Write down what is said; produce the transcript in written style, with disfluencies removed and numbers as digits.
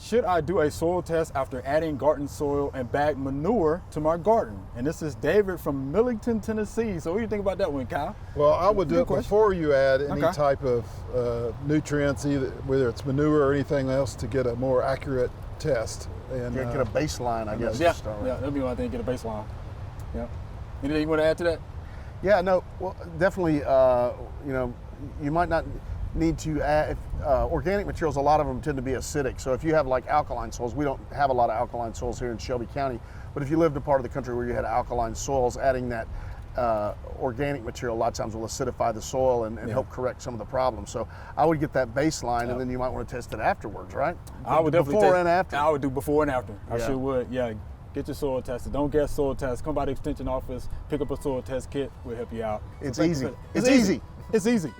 should I do a soil test after adding garden soil and bagged manure to my garden? And this is David from Millington, Tennessee. So what do you think about that one, Kyle? Well, I would do it before you add any Okay. type of nutrients, either whether it's manure or anything else, to get a more accurate test. And Get a baseline, I guess. Yeah, to start with. yeah, that'd be one thing, get a baseline. Yeah. Anything you want to add to that? Yeah, no, well, definitely, you might not need to add, organic materials, a lot of them tend to be acidic. So if you have like alkaline soils, we don't have a lot of alkaline soils here in Shelby County, but if you lived in a part of the country where you had alkaline soils, adding that organic material a lot of times will acidify the soil and help correct some of the problems. So I would get that baseline and then you might want to test it afterwards, right? I would definitely Before and after. I would do before and after. I Yeah. sure would. Yeah. Get your soil tested. Don't get soil test. Come by the extension office, pick up a soil test kit. We'll help you out. It's So thank you easy. for- It's easy. It's easy.